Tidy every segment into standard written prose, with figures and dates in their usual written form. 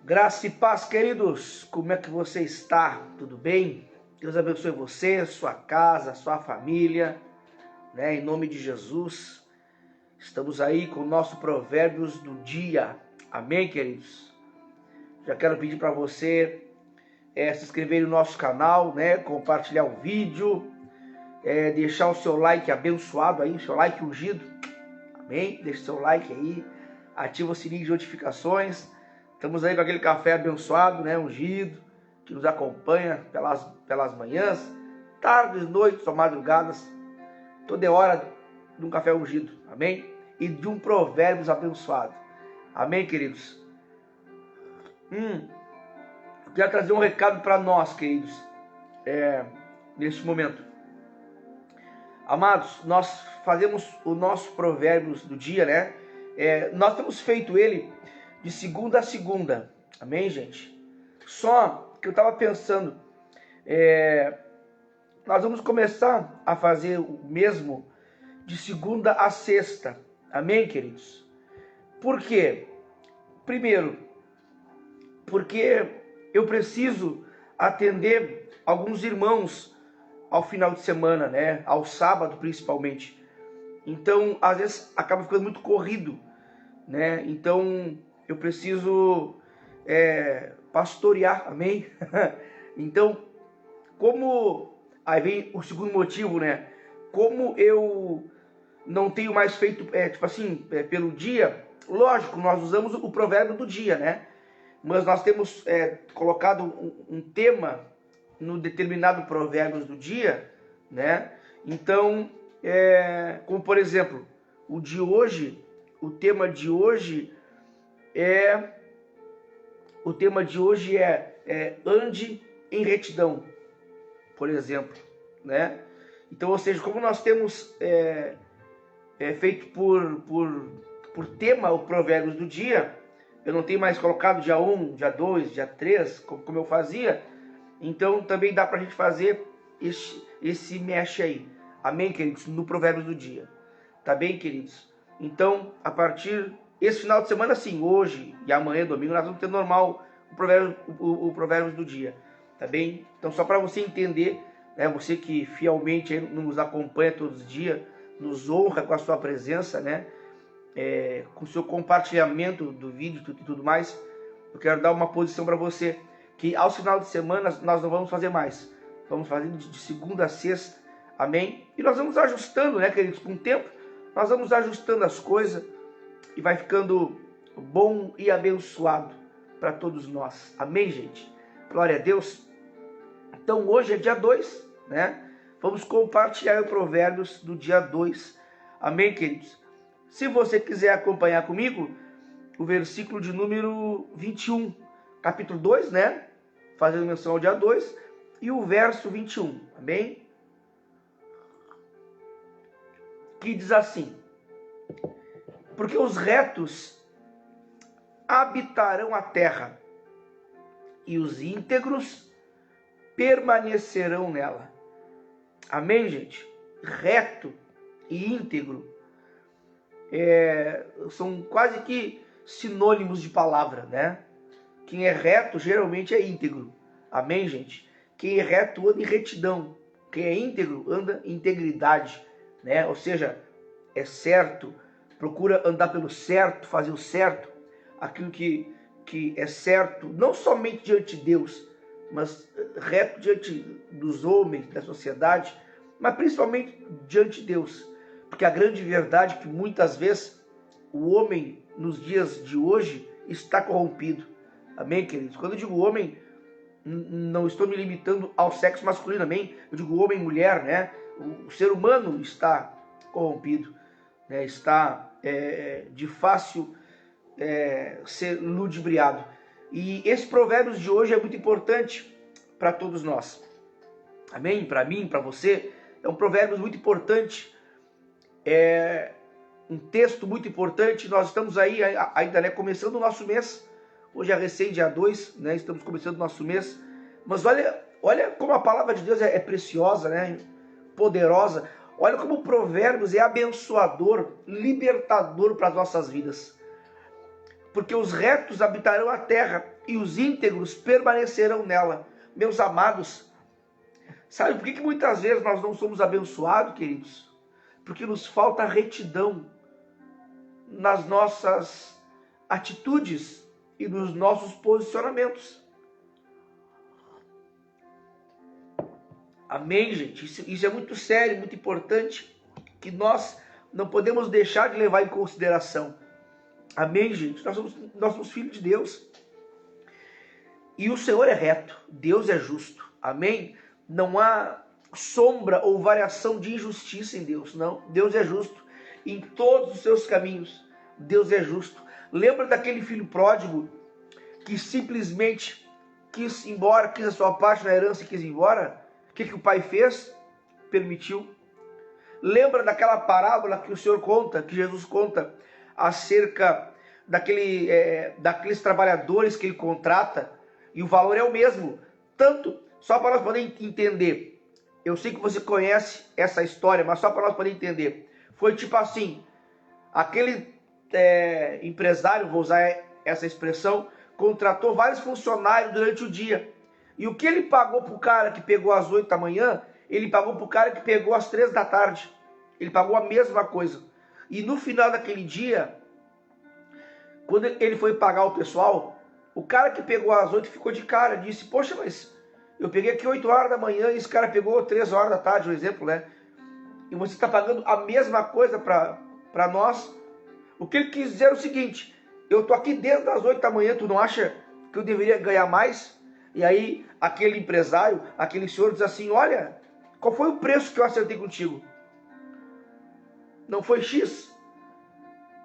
Graça e paz, queridos. Como é que você está? Tudo bem? Deus abençoe você, sua casa, sua família, né? Em nome de Jesus. Estamos aí com o nosso Provérbios do dia. Amém, queridos? Já quero pedir para você se inscrever no nosso canal, né? Compartilhar o vídeo, deixar o seu like abençoado aí, o seu like ungido. Amém? Deixa o seu like aí, ativa o sininho de notificações. Estamos aí com aquele café abençoado, né, ungido, que nos acompanha pelas manhãs, tardes, noites ou madrugadas. Toda hora de um café ungido, amém? E de um provérbios abençoado. Amém, queridos? Quero trazer um recado para nós, queridos, neste momento. Amados, nós fazemos o nosso provérbios do dia, né? Nós temos feito ele de segunda a segunda, amém, gente? Só que eu estava pensando, nós vamos começar a fazer o mesmo de segunda a sexta, amém, queridos? Por quê? Primeiro, porque eu preciso atender alguns irmãos ao final de semana, né? Ao sábado, principalmente. Então, às vezes, acaba ficando muito corrido, né? Então, eu preciso pastorear, amém? Então, como... Aí vem o segundo motivo, né? Como eu não tenho mais feito, pelo dia, lógico, nós usamos o provérbio do dia, né? Mas nós temos colocado um tema no determinado provérbios do dia, né? Então, como por exemplo, o de hoje, o tema de hoje é ande em retidão, por exemplo, né? Então, ou seja, como nós temos feito por tema o provérbios do dia, eu não tenho mais colocado dia 1, dia 2, dia 3, como eu fazia, então também dá pra gente fazer esse mexe aí, amém, queridos, no provérbios do dia, tá bem, queridos? Então, a partir esse final de semana, sim, hoje e amanhã, domingo, nós vamos ter normal o provérbios do dia, tá bem? Então, só para você entender, né, você que fielmente nos acompanha todos os dias, nos honra com a sua presença, né, com o seu compartilhamento do vídeo e tudo mais, eu quero dar uma posição para você, que aos final de semana nós não vamos fazer mais, vamos fazer de segunda a sexta, amém? E nós vamos ajustando, né, queridos, com o tempo, nós vamos ajustando as coisas, e vai ficando bom e abençoado para todos nós. Amém, gente? Glória a Deus. Então hoje é dia 2, né? Vamos compartilhar o provérbios do dia 2. Amém, queridos? Se você quiser acompanhar comigo, o versículo de número 21, capítulo 2, né? Fazendo menção ao dia 2, e o verso 21, amém? Que diz assim: porque os retos habitarão a terra, e os íntegros permanecerão nela. Amém, gente? Reto e íntegro são quase que sinônimos de palavra, né? Quem é reto geralmente é íntegro. Amém, gente? Quem é reto anda em retidão. Quem é íntegro anda em integridade, né? Ou seja, é certo, procura andar pelo certo, fazer o certo, aquilo que é certo, não somente diante de Deus, mas reto diante dos homens, da sociedade, mas principalmente diante de Deus. Porque a grande verdade é que muitas vezes o homem, nos dias de hoje, está corrompido. Amém, queridos? Quando eu digo homem, não estou me limitando ao sexo masculino, amém? Eu digo homem e mulher, né? O ser humano está corrompido, né? Está de fácil ser ludibriado. E esse provérbios de hoje é muito importante para todos nós. Amém? Para mim, para você, é um provérbio muito importante, um texto muito importante. Nós estamos aí ainda, né, começando o nosso mês. Hoje é recém dia 2, né? Estamos começando o nosso mês. Mas olha como a palavra de Deus é preciosa, né? Poderosa. Olha como o provérbios é abençoador, libertador para as nossas vidas. porque os retos habitarão a terra e os íntegros permanecerão nela. Meus amados, sabe por que muitas vezes nós não somos abençoados, queridos? Porque nos falta retidão nas nossas atitudes e nos nossos posicionamentos. Amém, gente? Isso é muito sério, muito importante, que nós não podemos deixar de levar em consideração. Amém, gente? Nós somos filhos de Deus. E o Senhor é reto, Deus é justo. Amém? Não há sombra ou variação de injustiça em Deus, não. Deus é justo em todos os seus caminhos. Deus é justo. Lembra daquele filho pródigo que simplesmente quis ir embora, quis a sua parte na herança e quis ir embora? O que o pai fez? Permitiu. Lembra daquela parábola que o Senhor conta, que Jesus conta, acerca daqueles trabalhadores que ele contrata, e o valor é o mesmo. Tanto, só para nós poder entender, eu sei que você conhece essa história, mas só para nós poder entender, foi tipo assim, aquele empresário, vou usar essa expressão, contratou vários funcionários durante o dia, e o que ele pagou para o cara que pegou às 8 da manhã, ele pagou para o cara que pegou às 3 da tarde, ele pagou a mesma coisa. E no final daquele dia, quando ele foi pagar o pessoal, o cara que pegou às 8 ficou de cara, disse, poxa, mas eu peguei aqui 8 horas da manhã e esse cara pegou 3 horas da tarde, um exemplo, né? E você está pagando a mesma coisa para nós. O que ele quis dizer é o seguinte, eu estou aqui desde as 8 da manhã, tu não acha que eu deveria ganhar mais? E aí aquele empresário, aquele senhor diz assim, olha, qual foi o preço que eu acertei contigo? Não foi X?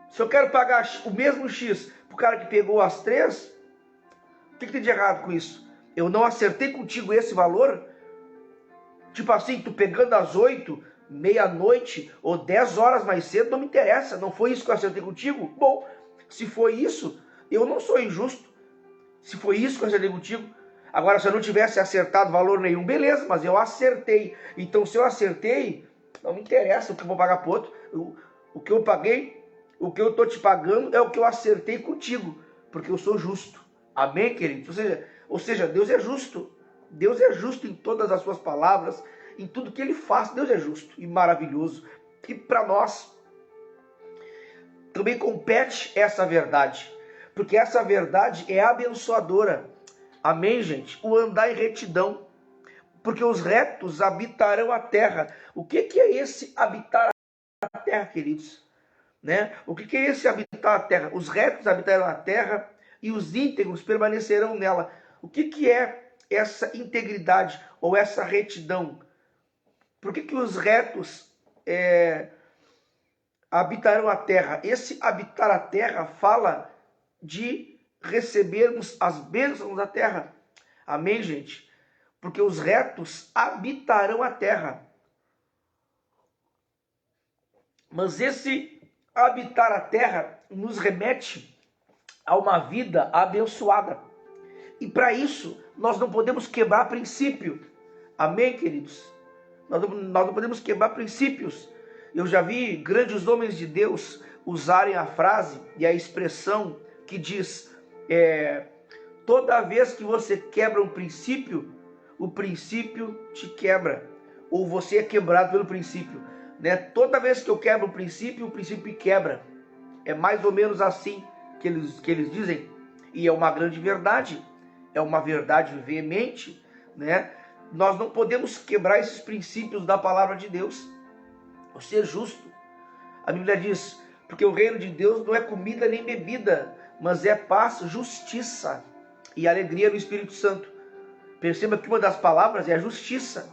Se eu quero pagar o mesmo X para o cara que pegou às 3, o que tem de errado com isso? Eu não acertei contigo esse valor? Tipo assim, tu pegando às 8, meia-noite ou 10 horas mais cedo, não me interessa. Não foi isso que eu acertei contigo? Bom, se foi isso, eu não sou injusto. Se foi isso que eu acertei contigo. Agora, se eu não tivesse acertado valor nenhum, beleza, mas eu acertei. Então, se eu acertei, não me interessa o que eu vou pagar para o outro. O que eu paguei, o que eu estou te pagando é o que eu acertei contigo, porque eu sou justo. Amém, queridos? Ou seja, Deus é justo. Deus é justo em todas as suas palavras, em tudo que Ele faz. Deus é justo e maravilhoso. E para nós também compete essa verdade, porque essa verdade é abençoadora. Amém, gente? O andar em retidão, porque os retos habitarão a terra. O que é esse habitar a terra, queridos? Né? O que é esse habitar a terra? Os retos habitarão a terra e os íntegros permanecerão nela. O que é essa integridade ou essa retidão? Por que os retos habitarão a terra? Esse habitar a terra fala de recebermos as bênçãos da terra. Amém, gente? Porque os retos habitarão a terra. Mas esse habitar a terra nos remete a uma vida abençoada. E para isso, nós não podemos quebrar princípio. Amém, queridos? Nós não podemos quebrar princípios. Eu já vi grandes homens de Deus usarem a frase e a expressão que diz, toda vez que você quebra um princípio, o princípio te quebra. Ou você é quebrado pelo princípio. Né? Toda vez que eu quebro o princípio me quebra. É mais ou menos assim que eles dizem. E é uma grande verdade. É uma verdade veemente, né? Nós não podemos quebrar esses princípios da palavra de Deus. O ser justo. A Bíblia diz, porque o reino de Deus não é comida nem bebida, mas é paz, justiça e alegria no Espírito Santo. Perceba que uma das palavras é a justiça.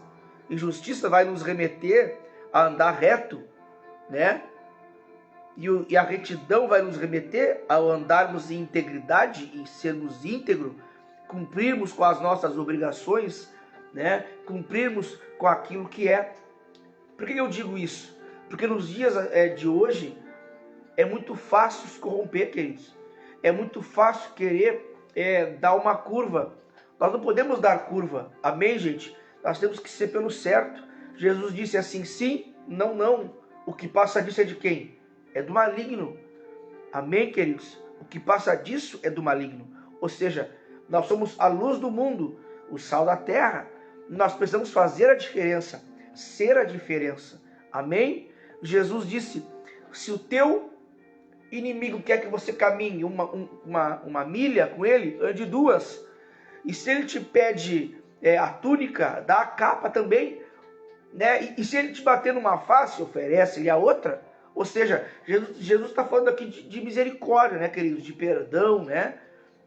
E justiça vai nos remeter a andar reto, né? E a retidão vai nos remeter a andarmos em integridade, em sermos íntegros, cumprirmos com as nossas obrigações, né? Cumprirmos com aquilo que é. Por que eu digo isso? Porque nos dias de hoje é muito fácil se corromper, queridos. É muito fácil querer dar uma curva. Nós não podemos dar curva. Amém, gente? Nós temos que ser pelo certo. Jesus disse assim, sim, não, não. O que passa disso é de quem? É do maligno. Amém, queridos? O O que passa disso é do maligno. Ou seja, nós somos a luz do mundo, o sal da terra. Nós precisamos fazer a diferença, ser a diferença. Amém? Jesus disse, se o teu inimigo quer que você caminhe uma milha com ele, ande 2. E se ele te pede a túnica, dá a capa também. Né? E se ele te bater numa face, oferece-lhe a outra. Ou seja, Jesus está falando aqui de misericórdia, né, queridos? De perdão, né?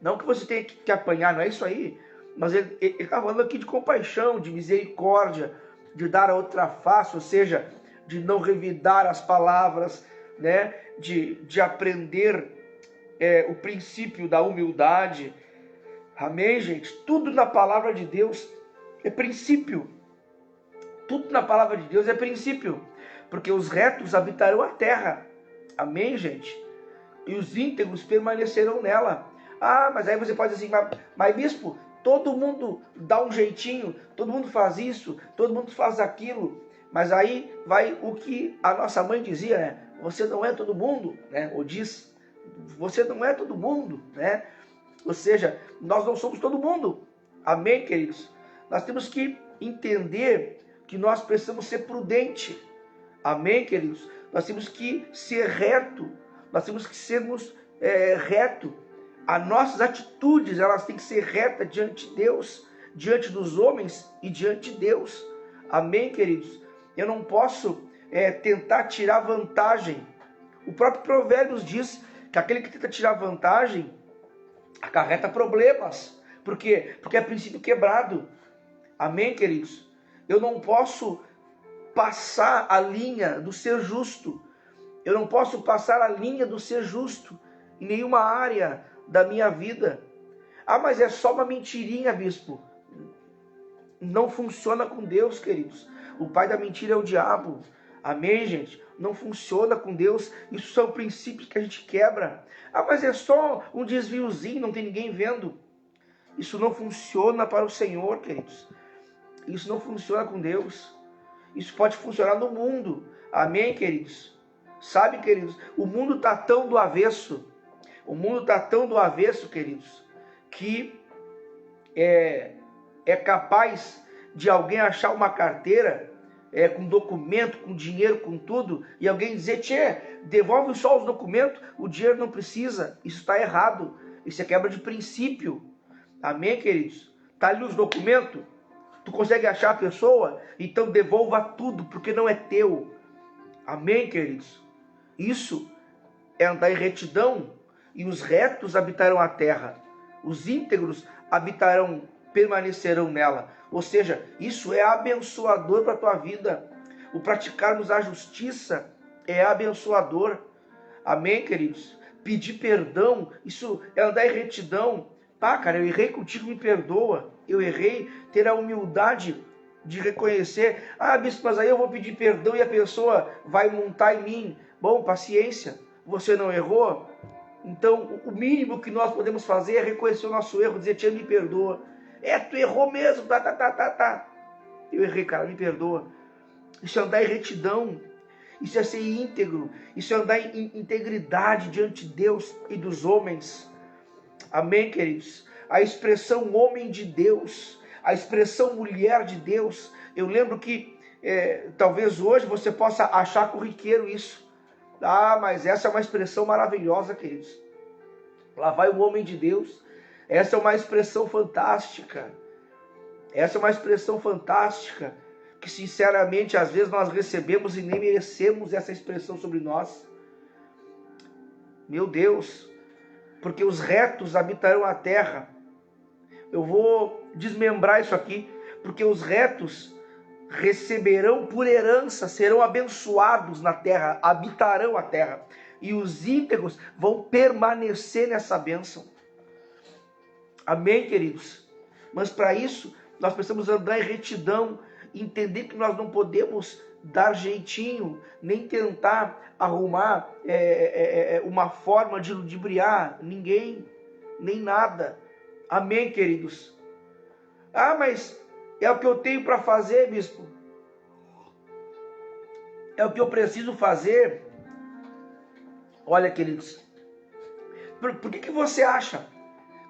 Não que você tenha que apanhar, não é isso aí. Mas ele está falando aqui de compaixão, de misericórdia, de dar a outra face, ou seja, de não revidar as palavras, né? De aprender o princípio da humildade. Amém, gente? Tudo na palavra de Deus é princípio. Tudo na palavra de Deus é princípio. Porque os retos habitarão a terra. Amém, gente? E os íntegros permanecerão nela. Ah, mas aí você pode dizer assim, mas bispo, todo mundo dá um jeitinho, todo mundo faz isso, todo mundo faz aquilo. Mas aí vai o que a nossa mãe dizia, né? Você não é todo mundo, né? Ou diz, você não é todo mundo, né? Ou seja, nós não somos todo mundo. Amém, queridos? Nós temos que entender que nós precisamos ser prudentes. Amém, queridos? Nós temos que ser reto. Nós temos que sermos reto. As nossas atitudes, elas têm que ser retas diante de Deus, diante dos homens e diante de Deus. Amém, queridos? Eu não posso tentar tirar vantagem. O próprio Provérbios diz que aquele que tenta tirar vantagem acarreta problemas. Por quê? Porque é princípio quebrado. Amém, queridos? Eu não posso passar a linha do ser justo. Eu não posso passar a linha do ser justo em nenhuma área da minha vida. Ah, mas é só uma mentirinha, bispo. Não funciona com Deus, queridos. O pai da mentira é o diabo. Amém, gente? Não funciona com Deus. Isso são princípios que a gente quebra. Ah, mas é só um desviozinho, não tem ninguém vendo. Isso não funciona para o Senhor, queridos. Isso não funciona com Deus. Isso pode funcionar no mundo. Amém, queridos? Sabe, queridos? O mundo está tão do avesso. O mundo está tão do avesso, queridos, que é capaz de alguém achar uma carteira com documento, com dinheiro, com tudo, e alguém dizer, tchê, devolve só os documentos, o dinheiro não precisa. Isso está errado. Isso é quebra de princípio. Amém, queridos? Está ali os documentos, tu consegue achar a pessoa, então devolva tudo, porque não é teu. Amém, queridos? Isso é andar em retidão, e os retos habitarão a terra. Os íntegros permanecerão nela. Ou seja, isso é abençoador para a tua vida. O praticarmos a justiça é abençoador. Amém, queridos? Pedir perdão, isso é andar em retidão. Pá, cara, eu errei contigo, me perdoa. Eu errei, ter a humildade de reconhecer. Ah, bispo, mas aí eu vou pedir perdão e a pessoa vai montar em mim. Bom, paciência, você não errou? Então, o mínimo que nós podemos fazer é reconhecer o nosso erro, dizer, tia, me perdoa. Tu errou mesmo, tá. Eu errei, cara, me perdoa. Isso é andar em retidão. Isso é ser íntegro. Isso é andar em integridade diante de Deus e dos homens. Amém, queridos? A expressão homem de Deus, a expressão mulher de Deus. Eu lembro que talvez hoje você possa achar corriqueiro isso. Ah, mas essa é uma expressão maravilhosa, queridos. Lá vai o homem de Deus. Essa é uma expressão fantástica. Essa é uma expressão fantástica que, sinceramente, às vezes nós recebemos e nem merecemos essa expressão sobre nós. Meu Deus, porque os retos habitarão a terra. Eu vou desmembrar isso aqui, porque os retos receberão por herança, serão abençoados na terra, habitarão a terra, e os íntegros vão permanecer nessa bênção. Amém, queridos? Mas para isso, nós precisamos andar em retidão, entender que nós não podemos dar jeitinho, nem tentar arrumar uma forma de ludibriar ninguém, nem nada. Amém, queridos? Ah, mas é o que eu tenho para fazer, bispo. É o que eu preciso fazer. Olha, queridos, Por que você acha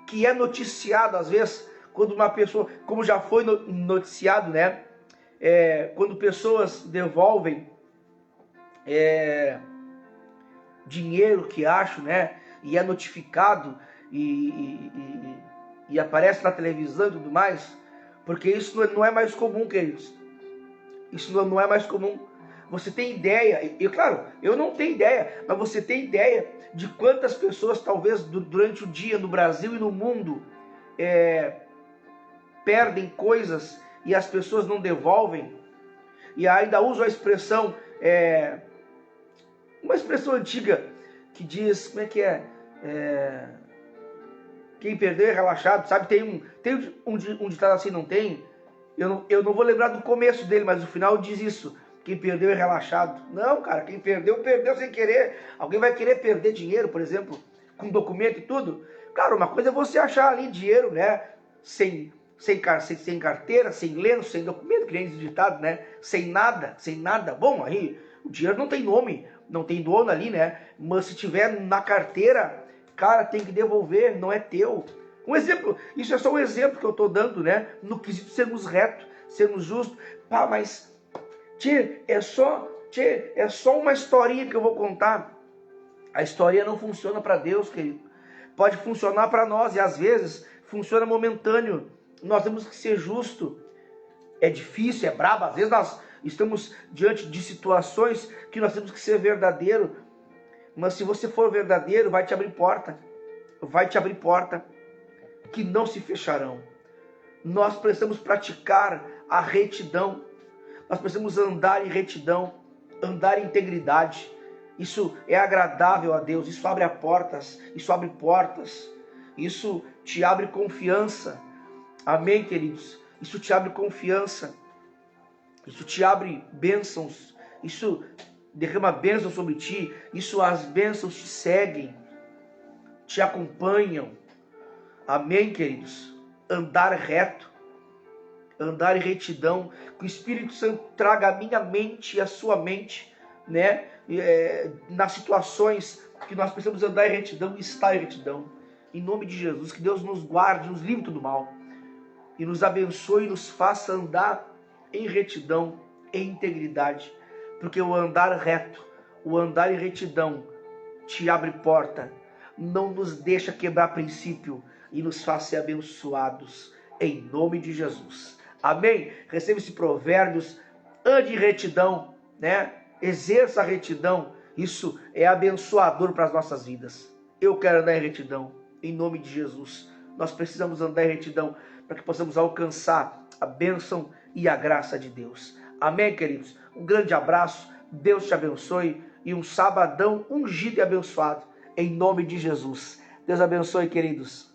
que é noticiado às vezes quando uma pessoa, como já foi noticiado, né? Quando pessoas devolvem dinheiro que acham, né? E é notificado e aparece na televisão e tudo mais, porque isso não é mais comum, queridos. Isso não é mais comum. Você tem ideia, e claro, eu não tenho ideia, mas você tem ideia de quantas pessoas talvez durante o dia no Brasil e no mundo perdem coisas e as pessoas não devolvem, e ainda usam a expressão, uma expressão antiga que diz, como é que quem perdeu é relaxado, sabe? Tem um ditado assim, não tem? Eu não vou lembrar do começo dele, mas o final diz isso. Quem perdeu é relaxado. Não, cara, quem perdeu, perdeu sem querer. Alguém vai querer perder dinheiro, por exemplo, com documento e tudo? Claro, uma coisa é você achar ali dinheiro, né? Sem carteira, sem lenço, sem documento, que nem esse ditado, né? Sem nada. Bom, aí o dinheiro não tem nome, não tem dono ali, né? Mas se tiver na carteira, cara, tem que devolver, não é teu. Um exemplo, isso é só um exemplo que eu estou dando, né? No quesito sermos retos, sermos justos. Pá, mas, é só uma historinha que eu vou contar. A historinha não funciona para Deus, querido. Pode funcionar para nós e às vezes funciona momentâneo. Nós temos que ser justo. É difícil, é brabo. Às vezes nós estamos diante de situações que nós temos que ser verdadeiro. Mas se você for verdadeiro, vai te abrir porta. Vai te abrir porta que não se fecharão. Nós precisamos praticar a retidão. Nós precisamos andar em retidão, andar em integridade. Isso é agradável a Deus. Isso abre portas. Isso abre portas. Isso te abre confiança. Amém, queridos? Isso te abre confiança. Isso te abre bênçãos. Isso derrama bênçãos sobre ti. Isso, as bênçãos te seguem, te acompanham. Amém, queridos? Andar reto, andar em retidão, que o Espírito Santo traga a minha mente e a sua mente, né? Nas situações que nós precisamos andar em retidão e estar em retidão. Em nome de Jesus, que Deus nos guarde, nos livre do mal e nos abençoe e nos faça andar em retidão, em integridade, porque o andar reto, o andar em retidão te abre porta, não nos deixa quebrar princípio e nos faz ser abençoados em nome de Jesus. Amém? Receba esse provérbios, ande em retidão, né? Exerça a retidão. Isso é abençoador para as nossas vidas. Eu quero andar em retidão em nome de Jesus. Nós precisamos andar em retidão para que possamos alcançar a bênção e a graça de Deus. Amém, queridos? Um grande abraço, Deus te abençoe e um sabadão ungido e abençoado em nome de Jesus. Deus abençoe, queridos.